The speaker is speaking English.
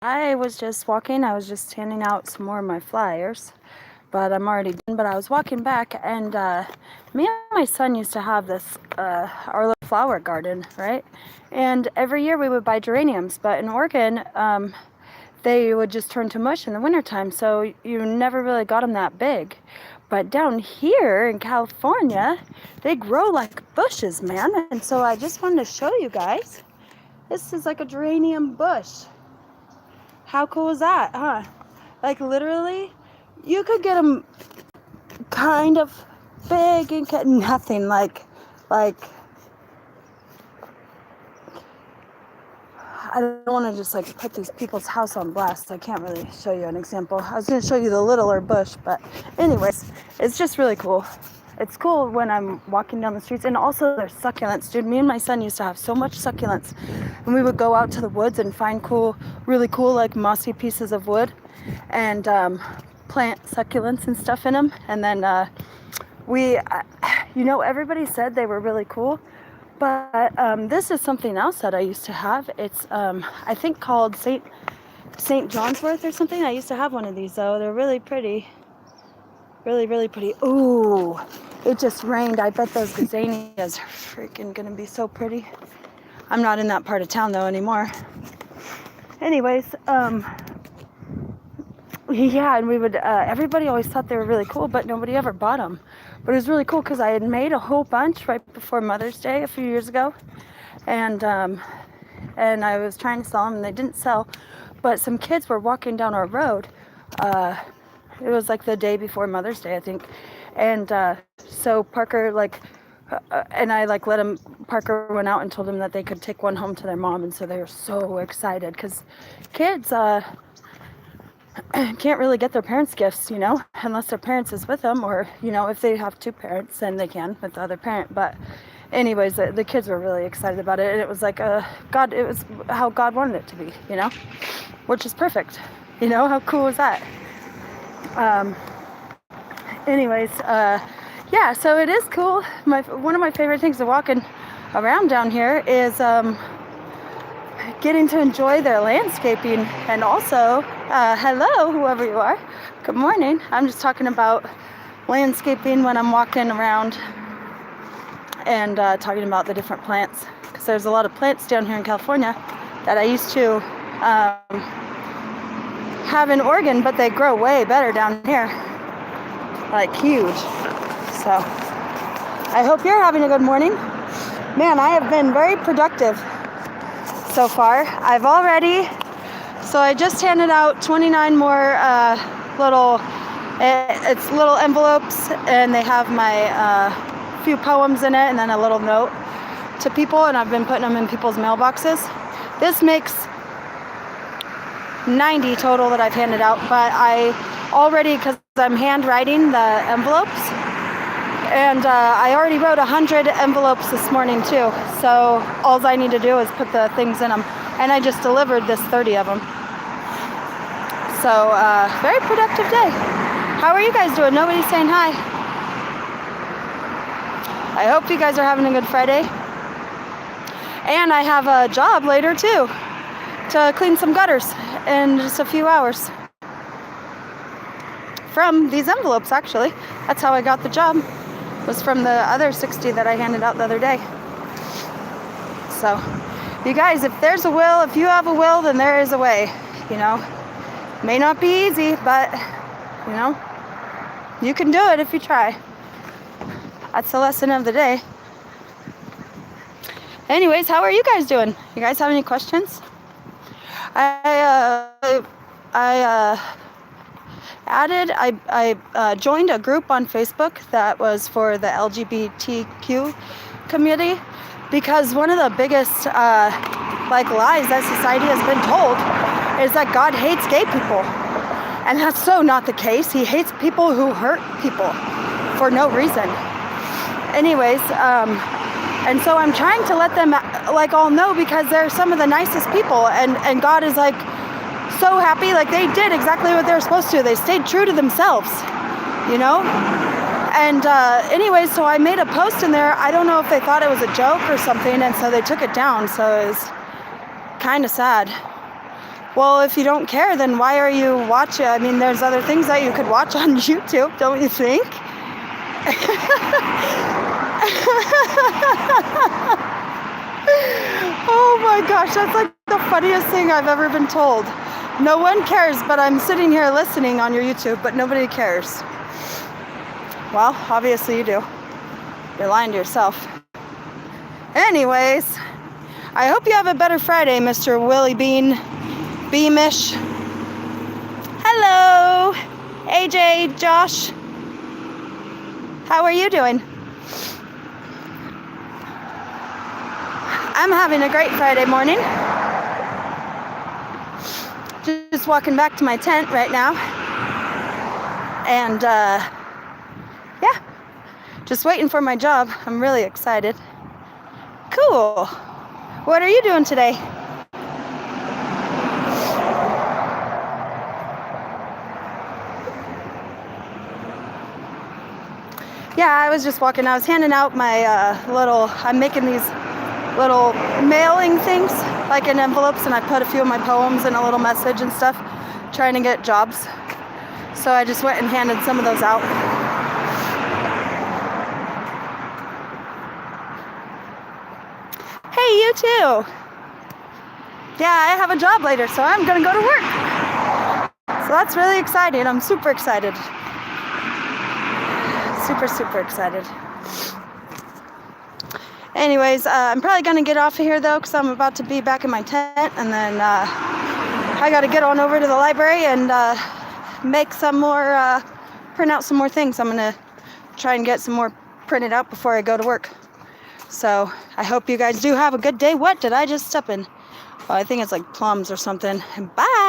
I was just walking. I was just handing out some more of my flyers, but I'm already done. But I was walking back, and me and my son used to have this, our little flower garden, right? And every year we would buy geraniums, but in Oregon, they would just turn to mush in the wintertime, so you never really got them that big. But down here in California, they grow like bushes, man. And so I just wanted to show you guys. This is like a geranium bush. How cool is that, huh? Like literally, you could get them kind of big and get nothing like I don't want to just like put these people's house on blast. I can't really show you an example. I was going to show you the littler bush, but anyways, it's just really cool. It's cool when I'm walking down the streets, and also there's succulents, dude. Me and my son used to have so much succulents, and we would go out to the woods and find really cool like mossy pieces of wood, and plant succulents and stuff in them. And then everybody said they were really cool, but this is something else that I used to have. It's I think called St. Johnsworth or something. I used to have one of these though. They're really pretty. Really, really pretty. Ooh, it just rained. I bet those gazanias are freaking gonna be so pretty. I'm not in that part of town though anymore. Anyways, yeah, and we would, everybody always thought they were really cool, but nobody ever bought them. But it was really cool because I had made a whole bunch right before Mother's Day a few years ago. And I was trying to sell them and they didn't sell. But some kids were walking down our road. It was like the day before Mother's Day, I think. And so Parker, and I let him, Parker went out and told him that they could take one home to their mom. And so they were so excited because kids can't really get their parents gifts, unless their parents is with them, or, if they have two parents, then they can with the other parent. But anyways, the kids were really excited about it. And it was like, God, it was how God wanted it to be, which is perfect. How cool is that? Yeah, so it is cool. One of my favorite things to walking around down here is getting to enjoy their landscaping. And also, hello, whoever you are. Good morning. I'm just talking about landscaping when I'm walking around and talking about the different plants. Because there's a lot of plants down here in California that I used to have in Oregon, but they grow way better down here, like huge. So I hope you're having a good morning. Man, I have been very productive so far. So I just handed out 29 more little envelopes, and they have my few poems in it and then a little note to people, and I've been putting them in people's mailboxes. This makes 90 total that I've handed out, but I already, because I'm handwriting the envelopes, and I already wrote 100 envelopes this morning too, so all I need to do is put the things in them, and I just delivered this 30 of them. So very productive day. How are you guys doing? Nobody's saying hi. I hope you guys are having a good Friday. And I have a job later too, to clean some gutters in just a few hours. From these envelopes, actually. That's how I got the job. Was from the other 60 that I handed out the other day. So, you guys, if there's a will, if you have a will, then there is a way, May not be easy, but, you can do it if you try. That's the lesson of the day. Anyways, how are you guys doing? You guys have any questions? I joined a group on Facebook that was for the LGBTQ community, because one of the biggest lies that society has been told is that God hates gay people, and that's so not the case. He hates people who hurt people for no reason. Anyways, and so I'm trying to let them all know, because they're some of the nicest people, and God is so happy, they did exactly what they were supposed to. They stayed true to themselves, And anyways, so I made a post in there. I don't know if they thought it was a joke or something, and so they took it down. So it was kind of sad. Well, if you don't care, then why are you watching? I mean, there's other things that you could watch on YouTube, don't you think? Oh my gosh, that's like the funniest thing I've ever been told. No one cares, but I'm sitting here listening on your YouTube, but nobody cares. Well, obviously you do. You're lying to yourself. Anyways, I hope you have a better Friday, Mr. Willie Beamish. Hello, AJ, Josh. How are you doing? I'm having a great Friday morning. Just walking back to my tent right now. And yeah, just waiting for my job. I'm really excited. Cool. What are you doing today? Yeah, I was just walking. I was handing out my I'm making these little mailing things, like in envelopes, and I put a few of my poems and a little message and stuff, trying to get jobs. So I just went and handed some of those out. Hey, you too. Yeah, I have a job later, so I'm gonna go to work. So that's really exciting. I'm super excited. Super excited. Anyways, I'm probably gonna get off of here though, because I'm about to be back in my tent, and then I gotta get on over to the library and make some more, print out some more things. I'm gonna try and get some more printed out before I go to work. So I hope you guys do have a good day. What did I just step in? Oh, I think it's like plums or something. Bye.